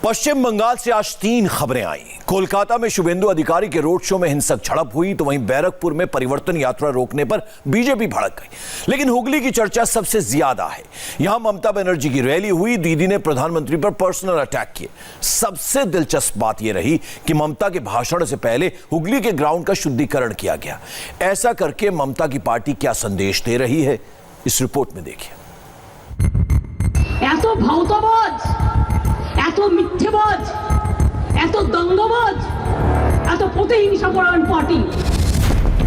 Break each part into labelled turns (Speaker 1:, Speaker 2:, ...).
Speaker 1: पश्चिम बंगाल से आज 3 खबरें आई। कोलकाता में शुभेंदु अधिकारी के रोड शो में हिंसक झड़प हुई, तो वहीं बैरकपुर में परिवर्तन यात्रा रोकने पर बीजेपी भड़क गई। लेकिन हुगली की चर्चा सबसे ज्यादा है। यहां ममता बनर्जी की रैली हुई, दीदी ने प्रधानमंत्री पर पर्सनल अटैक किए। सबसे दिलचस्प बात यह रही कि ममता के भाषण से पहले हुगली के ग्राउंड का शुद्धिकरण किया गया। ऐसा करके ममता की पार्टी क्या संदेश दे रही है, इस रिपोर्ट में देखिए।
Speaker 2: এত ভাওতাবাজ, এত মিথ্যেবাজ, এত দঙ্গবাজ, এত প্রতিহিংসাপরায়ণ পার্টি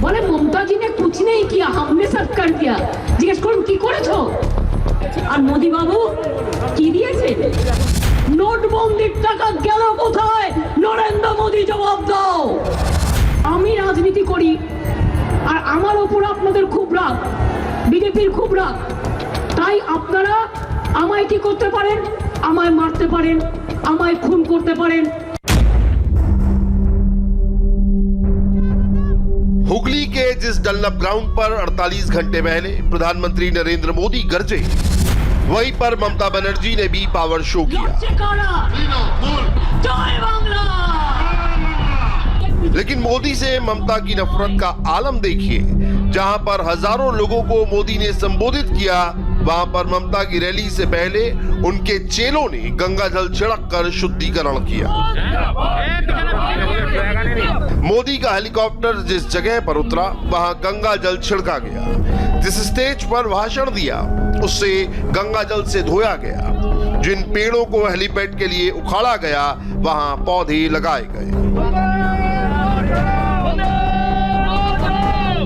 Speaker 2: বলে মমতা जी ने कुछ नहीं किया, हमने सब कर दिया। জিজ্ঞেস করুন কি করেছো? আর মোদি বাবু কি দিয়েছে? নোটবন্দির টাকা গেল কোথায়? নরেন্দ্র মোদি জবাব দাও। আমি রাজনীতি করি আর আমার উপর আপনাদের খুব রাগ, বিজেপির খুব রাগ। তাই আপনারা আমায় কি করতে পারেন? আমায় মারতে পারেন, আমায় খুন করতে পারেন।
Speaker 3: हुगली के जिस डनलप ग्राउंड पर 48 घंटे पहले प्रधानमंत्री नरेंद्र मोदी गरजे, वहीं पर ममता बनर्जी ने भी पावर शो किया। लेकिन मोदी से ममता की नफरत का आलम देखिए। जहां पर हजारों लोगों को मोदी ने संबोधित किया, वहां पर ममता की रैली से पहले उनके चेलों ने गंगा जल छिड़क कर शुद्धिकरण किया। मोदी का हेलीकॉप्टर जिस जगह पर उतरा, वहां गंगा जल छिड़का गया। जिस स्टेज पर भाषण दिया, उससे गंगा जल से धोया गया। जिन पेड़ों को हेलीपैड के लिए उखाड़ा गया, वहां पौधे लगाए गए।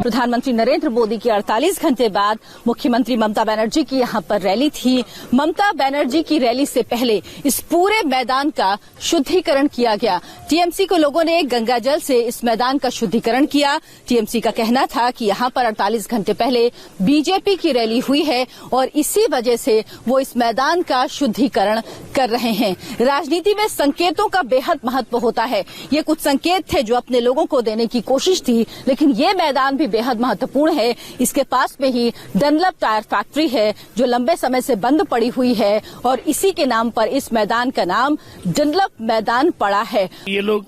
Speaker 4: प्रधानमंत्री नरेंद्र मोदी की 48 घंटे बाद मुख्यमंत्री ममता बनर्जी की यहां पर रैली थी। ममता बनर्जी की रैली से पहले इस पूरे मैदान का शुद्धिकरण किया गया। टीएमसी के लोगों ने गंगा जल से इस मैदान का शुद्धिकरण किया। टीएमसी का कहना था कि यहां पर 48 घंटे पहले बीजेपी की रैली हुई है और इसी वजह से वो इस मैदान का शुद्धिकरण कर रहे हैं। राजनीति में संकेतों का बेहद महत्व होता है। ये कुछ संकेत थे जो अपने लोगों को देने की कोशिश थी, लेकिन ये मैदान भी बेहद महत्वपूर्ण है। इसके पास में ही डनलप टायर फैक्ट्री है जो लंबे समय से बंद पड़ी हुई है और इसी के नाम पर इस मैदान का नाम डनलप मैदान पड़ा है।
Speaker 5: ये लोग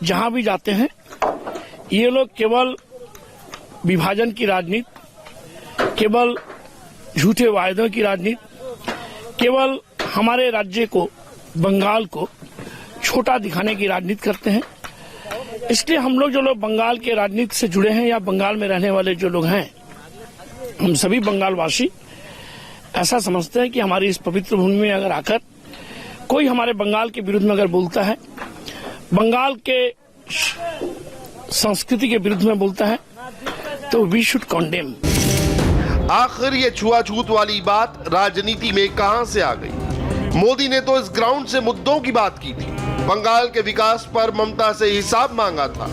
Speaker 5: जहां भी जाते हैं, ये लोग केवल विभाजन की राजनीति, केवल झूठे वायदों की राजनीति, केवल हमारे राज्य को, बंगाल को छोटा दिखाने की राजनीति करते हैं। इसलिए हम लोग जो लोग बंगाल के राजनीति से जुड़े हैं या बंगाल में रहने वाले जो लोग हैं, हम सभी बंगालवासी ऐसा समझते हैं कि हमारी इस पवित्र भूमि में अगर आकर कोई हमारे बंगाल के विरुद्ध में अगर बोलता है, बंगाल के संस्कृति के विरुद्ध में बोलता है, तो वी शुड कॉन्डेम।
Speaker 3: आखिर ये छुआछूत वाली बात राजनीति में कहां से आ गई? मोदी ने तो इस ग्राउंड से मुद्दों की बात की थी। बंगाल के विकास पर ममता से हिसाब मांगा था।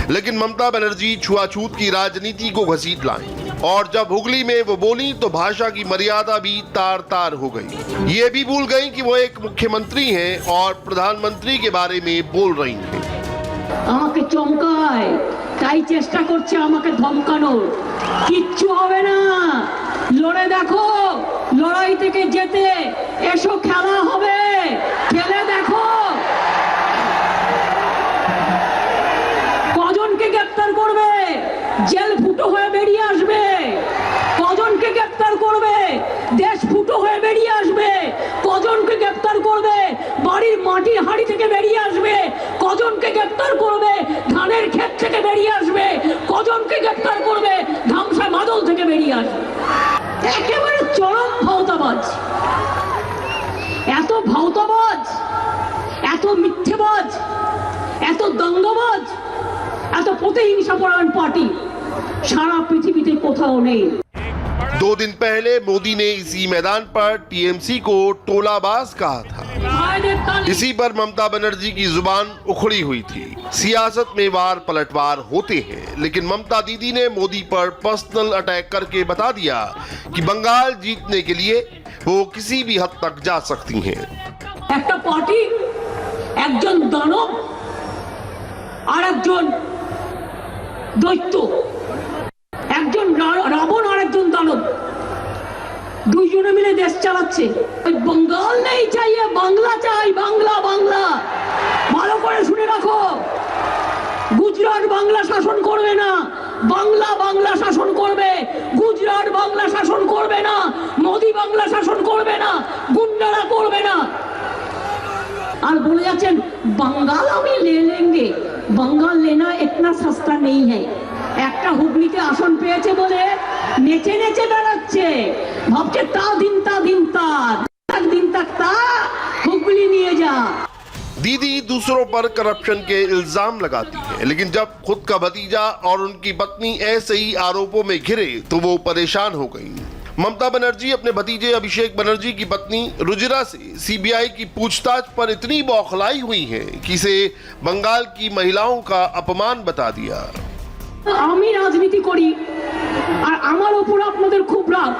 Speaker 3: लेकिन ममता बनर्जी छुआछूत की राजनीति को घसीट लाई और जब हुगली में वो बोली तो भाषा की मर्यादा भी तार तार हो गई। ये भी भूल गई कि वो एक मुख्यमंत्री हैं और प्रधानमंत्री के बारे में बोल रही हैं।
Speaker 2: আমাকে চমকায়, তাই চেষ্টা করছে আমাকে ধমকানোর। কিচ্ছু হবে না, লড়ে দেখো, লড়াই থেকে যেতে এসো, খেলা হবে, খেলে দেখো। কজনকে গ্রেফতার করবে? জেল ফুটো হয়ে বেরিয়ে আসবে। কজনকে গ্রেফতার করবে? দেশ ফুটো হয়ে বেরিয়ে আসবে। কজনকে গ্রেফতার করবে? বাড়ির মাটির হাড়ি থেকে বেরিয়ে আসবে। কজনকে গ্রেফতার করবে? ধানের ক্ষেত থেকে বেরিয়ে আসবে। কজনকে গ্রেফতার করবে? ধামসা মাদল থেকে বেরিয়ে আসবে। একেবারে চরম ভাওতাবাজ, এত ভাওতাবাজ, এত মিথ্যেবাজ, এত দঙ্গবাজ, এত প্রতিহিংসাপরায়ণ পার্টি সারা পৃথিবীতে কোথাও নেই।
Speaker 3: 2 दिन पहले मोदी ने इसी मैदान पर टीएमसी को टोलाबाज कहा था। इसी पर ममता बनर्जी की जुबान उखड़ी हुई थी। सियासत में वार पलटवार होते हैं, लेकिन ममता दीदी ने मोदी पर पर्सनल अटैक करके बता दिया कि बंगाल जीतने के लिए वो किसी भी हद तक जा सकती हैं।
Speaker 2: একটা পার্টি, একজন দানব আর একজন দৈত্য, একজন রাবণ আর একজন দানব, দুইজনে মিলে দেশ চালাচ্ছে। বেড়াচ্ছে। ওই বঙ্গাল নেই চাইয়ে বাংলা চাই, বাংলা বাংলা। ভালো করে শুনে রাখো, গুজরাট বাংলা শাসন করবে না, বাংলা বাংলা শাসন করবে। গুজরাট বাংলা শাসন করবে না, মোদি বাংলা শাসন করবে না, গুন্ডারা করবে না। আর বলে যাচ্ছেন বাঙ্গাল আমি ले लेंगे, বাঙ্গাল लेना इतना सस्ता नहीं है। একটা হুগলিতে আসন পেয়েছে বলে নেচে নেচে বেড়াচ্ছে, ভাবছে তা দিন তা হুগলি নিয়ে যা।
Speaker 3: दीदी दूसरों पर करप्शन के इल्जाम लगाती है, लेकिन जब खुद का भतीजा और उनकी पत्नी ऐसे ही आरोपों में घिरे तो वो परेशान हो गई। ममता बनर्जी अपने भतीजे अभिषेक बनर्जी की पत्नी रुजिरा से सीबीआई की पूछताछ पर इतनी बौखलाई हुई है कि इसे बंगाल की महिलाओं का अपमान बता दिया।
Speaker 2: আমি রাজনীতি করি আর আমার উপর আপনাদের খুব রাগ,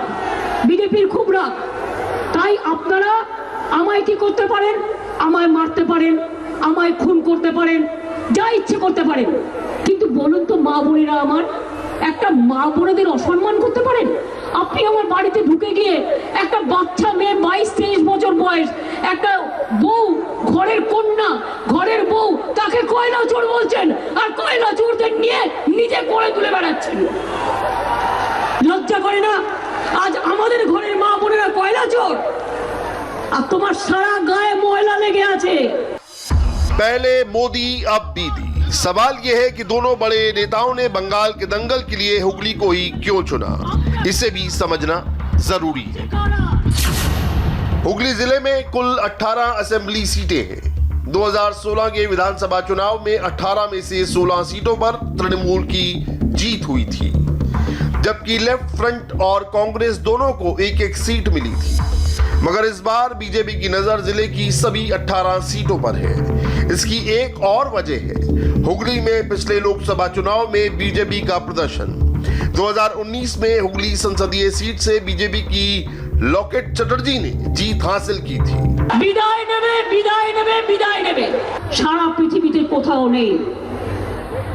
Speaker 2: বিজেপির খুব রাগ। তাই আপনারা আমায় কি করতে পারেন? আমায় মারতে পারেন, আমায় খুন করতে পারেন, যা ইচ্ছে করতে পারেন, কিন্তু বলুন তো মা বোনেরা, আমার একটা মা বোনেদের অসম্মান করতে পারেন? আপনি আমার বাড়িতে ঢুকে গিয়ে একটা বাচ্চা মেয়ে 22-23 বছর বয়স, একটা বউ, ঘরের কন্যা, ঘরের বউ, তাকে কয়লা চোর বলছেন, আর কয়লা চোরদের নিয়ে নিজে করে তুলে বেড়াচ্ছেন। লজ্জা করে না? আজ আমাদের ঘরের মা বোনেরা কয়লা চোর, আর তোমার সারা গায়ে ময়লা লেগে আছে।
Speaker 3: पहले मोदी अब दीदी। सवाल यह है कि दोनों बड़े नेताओं ने बंगाल के दंगल के लिए हुगली को ही क्यों चुना, इसे भी समझना जरूरी है। हुगली जिले में कुल 18 असेंबली सीटें हैं। 2016 के विधानसभा चुनाव में 18 में से 16 सीटों पर तृणमूल की जीत हुई थी, जबकि लेफ्ट फ्रंट और कांग्रेस दोनों को एक एक सीट मिली थी। मगर इस बार बीजेपी की नजर जिले की सभी 18 सीटों पर है। इसकी एक और वजह है हुगली में पिछले लोकसभा चुनाव में बीजेपी का प्रदर्शन। 2019 में हुगली संसदीय सीट से बीजेपी की लॉकेट चटर्जी ने जीत हासिल की थी।
Speaker 2: বিদায় নেবে, বিদায় নেবে, বিদায় নেবে, সারা পৃথিবীতে কোথাও নেই।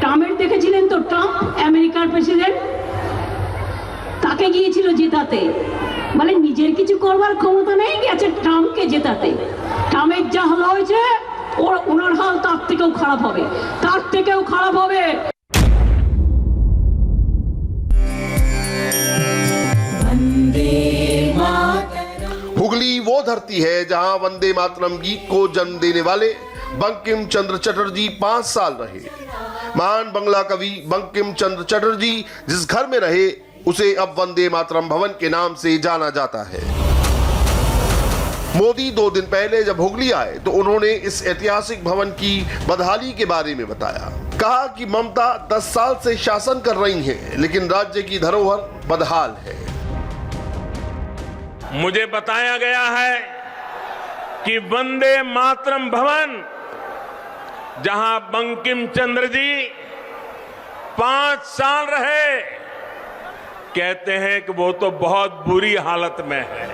Speaker 2: ট্রাম্পের দেখেছিলেন তো, ট্রাম্প আমেরিকার প্রেসিডেন্ট, তাকে গিয়েছিল জেতাতে, মানে নিজের কিছু করবার ক্ষমতা নেই, গেছে ট্রাম্পকে জেতাতে। ট্রাম্পের যা হাল হয়েছে, ওনার হাল তার থেকেও খারাপ হবে, তার থেকেও খারাপ হবে।
Speaker 3: हुगली वो धरती है जहां वंदे मातरम गीत को जन्म देने वाले बंकिम चंद्र चटर्जी 5 साल रहे। महान बंगला कवि बंकिम चंद्र चटर्जी जिस घर में रहे उसे अब वंदे मातरम भवन के नाम से जाना जाता है। मोदी 2 दिन पहले जब हुगली आए तो उन्होंने इस ऐतिहासिक भवन की बदहाली के बारे में बताया। कहा कि ममता 10 साल से शासन कर रही हैं, लेकिन राज्य की धरोहर बदहाल है।
Speaker 6: मुझे बताया गया है कि वंदे मातरम भवन, जहां बंकिम चंद्र जी 5 साल रहे, कहते हैं कि वो तो बहुत बुरी हालत में है।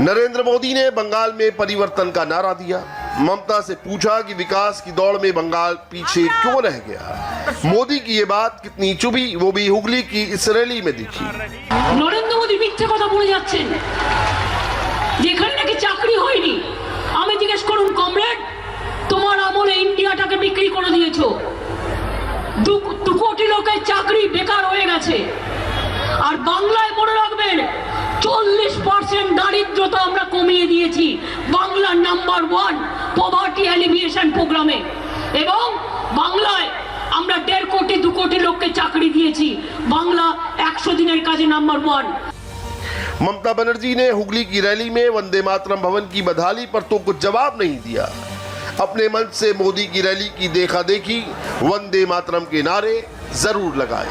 Speaker 3: नरेंद्र मोदी ने बंगाल में परिवर्तन का नारा दिया। ममता से पूछा कि विकास की दौड़ में बंगाल पीछे क्यों रह गया। मोदी की ये बात कितनी चुभी, वो भी हुगली की इस रैली में दिखी।
Speaker 2: নরেন্দ্র মোদী মিথ্যে কথা বলে যাচ্ছেন, যেখানে নাকি চাকরি হয়নি। আমি জিজ্ঞেস করুন, কমরেড, তোমার আমলে ইন্ডিয়াটাকে বিক্রি করে দিয়েছো, 2 কোটি লোকের চাকরি বেকার হয়ে গেছে। আর বাংলায় মনে রাখবেন 40% দারিদ্রতা আমরা কমিয়ে দিয়েছি বাংলা নাম্বার 1 পভার্টি এলিভিয়েশন প্রোগ্রামে, এবং বাংলায় আমরা 1.5 কোটি 2 কোটি লোককে চাকরি দিয়েছি। বাংলা 100 দিনের কাজে নাম্বার 1।
Speaker 3: ममता बनर्जी ने हुगली की रैली में वंदे मातरम भवन की बदहाली पर तो कुछ जवाब नहीं दिया। अपने मंच से मोदी की रैली की देखा देखी वंदे मातरम के नारे जरूर लगाए।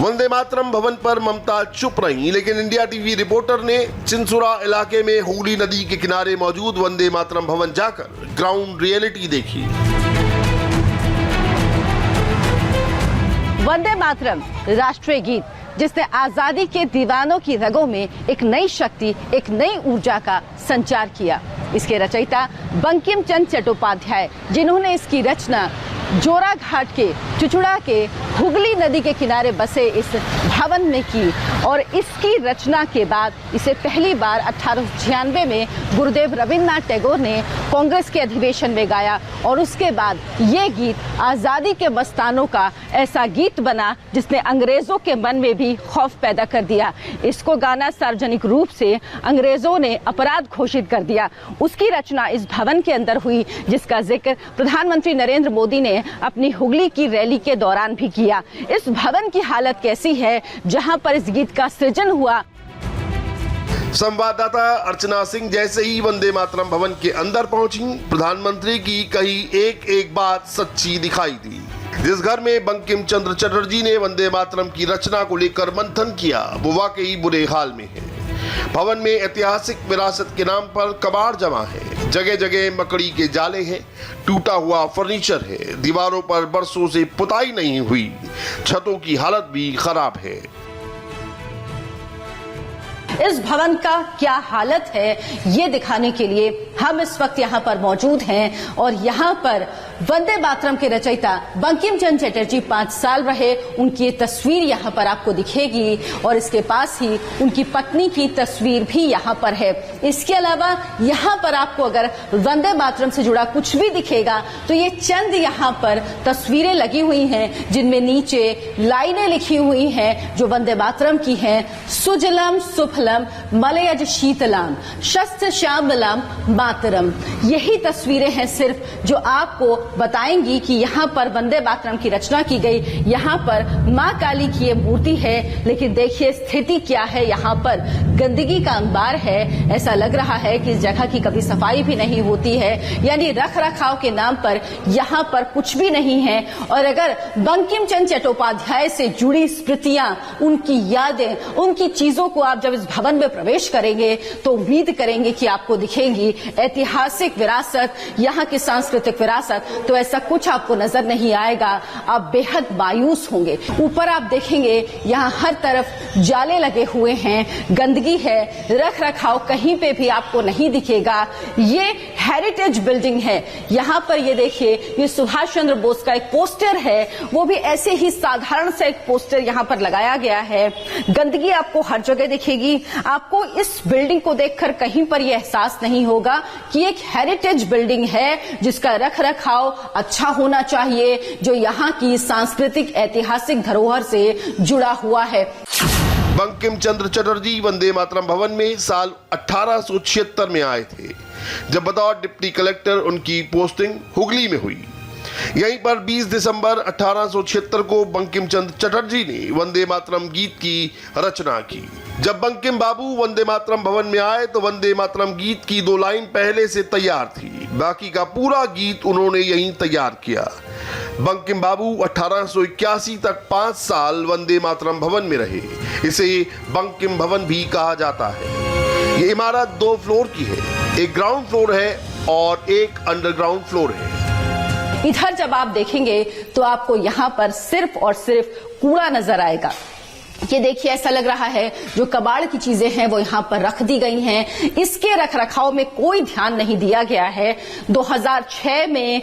Speaker 3: वंदे मातरम भवन पर ममता चुप रही, लेकिन इंडिया टीवी रिपोर्टर ने चिंसुरा इलाके में हुगली नदी के किनारे मौजूद वंदे मातरम भवन जाकर ग्राउंड रियलिटी देखी।
Speaker 4: वंदे मातरम राष्ट्रीय गीत जिसने आजादी के दीवानों की रगों में एक नई शक्ति, एक नई ऊर्जा का संचार किया। इसके रचयिता बंकिम चंद्र चट्टोपाध्याय, जिन्होंने इसकी रचना जोराघाट के चुचुड़ा के हुगली नदी के किनारे बसे इस भवन में की और इसकी रचना के बाद इसे पहली बार 1896 में गुरुदेव रविन्द्रनाथ टैगोर ने कांग्रेस के अधिवेशन में गाया और उसके बाद ये गीत आजादी के मस्तानों का ऐसा गीत बना जिसने अंग्रेजों के मन में भी खौफ पैदा कर दिया। इसको गाना सार्वजनिक रूप से अंग्रेजों ने अपराध घोषित कर दिया। उसकी रचना इस भवन के अंदर हुई जिसका जिक्र प्रधानमंत्री नरेंद्र मोदी ने अपनी हुगली की रैली के दौरान भी किया। इस भवन की हालत कैसी है जहां पर इस गीत का सृजन हुआ।
Speaker 3: संवाददाता अर्चना सिंह जैसे ही वंदे मातरम भवन के अंदर पहुंची, प्रधानमंत्री की कही एक बात सच्ची दिखाई दी। जिस घर में बंकिम चंद्र चटर्जी ने वंदे मातरम की रचना को लेकर मंथन किया वो वाकई बुरे हाल में है। भवन में ऐतिहासिक विरासत के नाम पर कबाड़ जमा है, जगह जगह मकड़ी के जाले हैं, टूटा हुआ फर्नीचर है, दीवारों पर बरसों से पुताई नहीं हुई, छतों की हालत भी खराब है।
Speaker 4: इस भवन का क्या हालत है ये दिखाने के लिए हम इस वक्त यहाँ पर मौजूद हैं और यहाँ पर वंदे मातरम के रचयिता बंकिम चंद्र चटर्जी 5 साल रहे, उनकी ये तस्वीर यहाँ पर आपको दिखेगी और इसके पास ही उनकी पत्नी की तस्वीर भी यहाँ पर है। इसके अलावा यहाँ पर आपको अगर वंदे मातरम से जुड़ा कुछ भी दिखेगा तो ये चंद यहाँ पर तस्वीरें लगी हुई हैं जिनमें नीचे लाइनें लिखी हुई हैं जो वंदे मातरम की हैं। सुजलम सुफलम मलयज शीतलम शस्त्र श्यामलम मातरम। यही तस्वीरें हैं सिर्फ जो आपको बताएंगी कि यहाँ पर वंदे मातरम की रचना की गई। यहाँ पर माँ काली की ये मूर्ति है, लेकिन देखिए स्थिति क्या है। यहाँ पर गंदगी का अंबार है। ऐसा लग रहा है कि इस जगह की कभी सफाई भी नहीं होती है, यानी रख रखाव के नाम पर यहाँ पर कुछ भी नहीं है। और अगर बंकिम चंद्र चट्टोपाध्याय से जुड़ी स्मृतियां, उनकी यादें, उनकी चीजों को आप जब इस भवन में प्रवेश करेंगे तो उम्मीद करेंगे कि आपको दिखेंगी ऐतिहासिक विरासत, यहाँ की सांस्कृतिक विरासत, तो ऐसा कुछ आपको नजर नहीं आएगा। आप बेहद मायूस होंगे। ऊपर आप देखेंगे यहाँ हर तरफ जाले लगे हुए हैं, गंदगी है, रख रखाव कहीं पे भी आपको नहीं दिखेगा। ये हेरिटेज बिल्डिंग है। यहाँ पर ये देखिए, ये सुभाष चंद्र बोस का एक पोस्टर है, वो भी ऐसे ही साधारण सा एक पोस्टर यहाँ पर लगाया गया है। गंदगी आपको हर जगह दिखेगी। आपको इस बिल्डिंग को देखकर कहीं पर यह एहसास नहीं होगा कि एक हेरिटेज बिल्डिंग है जिसका रख रखाव अच्छा होना चाहिए, जो यहाँ की सांस्कृतिक ऐतिहासिक धरोहर से जुड़ा हुआ है।
Speaker 3: बंकिम चंद्र चटर्जी वंदे मातरम भवन में साल 1876 में आए थे, जब बतौर डिप्टी कलेक्टर उनकी पोस्टिंग हुगली में हुई। यहीं पर 20 दिसंबर 1876 को बंकिम चंद्र चटर्जी ने वंदे मातरम गीत की रचना की। जब बंकिम बाबू वंदे मातरम भवन में आए तो वंदे मातरम गीत की 2 लाइन पहले से तैयार थी, बाकी का पूरा गीत उन्होंने यहीं तैयार किया। बंकिम बाबू 1881 तक 5 साल वंदे मातरम भवन में रहे। इसे बंकिम भवन भी कहा जाता है। ये इमारत 2 फ्लोर की है, एक ग्राउंड फ्लोर है और एक अंडरग्राउंड फ्लोर है।
Speaker 4: इधर जब आप देखेंगे तो आपको यहाँ पर सिर्फ और सिर्फ कूड़ा नजर आएगा। ये देखिए, ऐसा लग रहा है जो कबाड़ की चीजें हैं वो यहाँ पर रख दी गई हैं। इसके रखरखाव में कोई ध्यान नहीं दिया गया है। 2006 में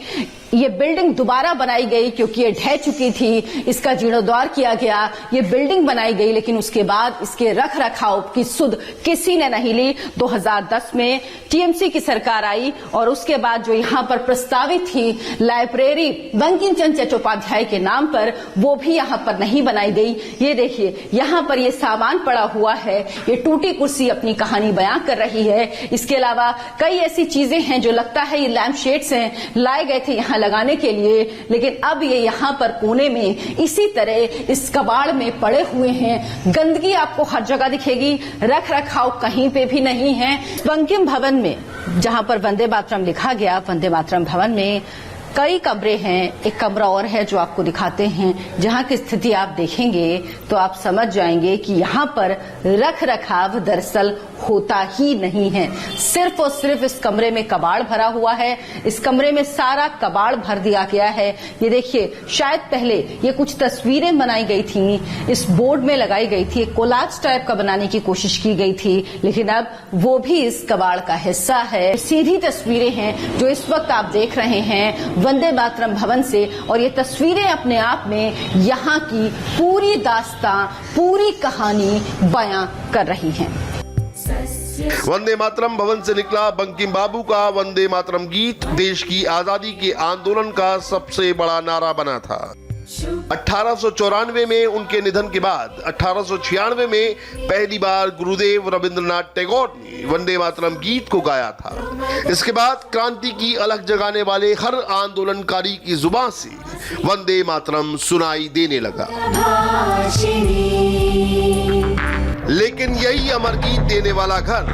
Speaker 4: ये बिल्डिंग दोबारा बनाई गई क्योंकि ये ढह चुकी थी, इसका जीर्णोद्धार किया गया, ये बिल्डिंग बनाई गई, लेकिन उसके बाद इसके रख रखाव की सुध किसी ने नहीं ली। 2010 में टीएमसी की सरकार आई और उसके बाद जो यहाँ पर प्रस्तावित थी लाइब्रेरी बंकिम चंद्र चट्टोपाध्याय के नाम पर, वो भी यहाँ पर नहीं बनाई गई। ये देखिए, यहाँ पर ये सामान पड़ा हुआ है, ये टूटी कुर्सी अपनी कहानी बयां कर रही है। इसके अलावा कई ऐसी चीजें हैं जो लगता है ये लैंप शेड्स हैं, लाए गए थे यहाँ लगाने के लिए, लेकिन अब ये यहाँ पर कोने में इसी तरह इस कबाड़ में पड़े हुए हैं। गंदगी आपको हर जगह दिखेगी, रख रखाव कहीं पे भी नहीं है। बंकिम भवन में जहां पर वंदे मातरम लिखा गया, वंदे मातरम भवन में कई कमरे हैं। एक कमरा और है जो आपको दिखाते हैं, जहां की स्थिति आप देखेंगे तो आप समझ जाएंगे कि यहाँ पर रख रखाव दरअसल होता ही नहीं है। सिर्फ और सिर्फ इस कमरे में कबाड़ भरा हुआ है। इस कमरे में सारा कबाड़ भर दिया गया है। ये देखिए, शायद पहले ये कुछ तस्वीरें बनाई गई थी, इस बोर्ड में लगाई गई थी, कोलाज टाइप का बनाने की कोशिश की गई थी, लेकिन अब वो भी इस कबाड़ का हिस्सा है। सीधी तस्वीरें हैं जो इस वक्त आप देख रहे हैं वंदे मातरम भवन से और ये तस्वीरें अपने आप में यहाँ की पूरी दास्तां, पूरी कहानी बयां कर रही हैं।
Speaker 3: वंदे मातरम भवन से निकला बंकिम बाबू का वंदे मातरम गीत देश की आजादी के आंदोलन का सबसे बड़ा नारा बना था। 1894 में उनके निधन के बाद 1896 में पहली बार गुरुदेव रविंद्रनाथ टैगोर ने वंदे मातरम गीत को गाया था। इसके बाद क्रांति की अलग जगाने वाले हर आंदोलनकारी की जुबान से वंदे मातरम सुनाई देने लगा। लेकिन यही अमर गीत देने वाला घर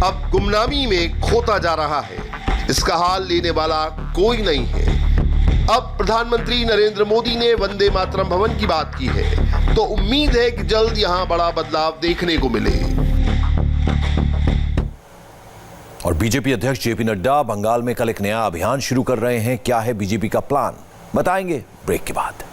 Speaker 3: अब गुमनामी में खोता जा रहा है। इसका हाल लेने वाला कोई नहीं है। अब प्रधानमंत्री नरेंद्र मोदी ने वंदे मातरम भवन की बात की है, तो उम्मीद है कि जल्द यहां बड़ा बदलाव देखने को मिले।
Speaker 1: और बीजेपी अध्यक्ष जेपी नड्डा बंगाल में कल एक नया अभियान शुरू कर रहे हैं। क्या है बीजेपी का प्लान, बताएंगे ब्रेक के बाद।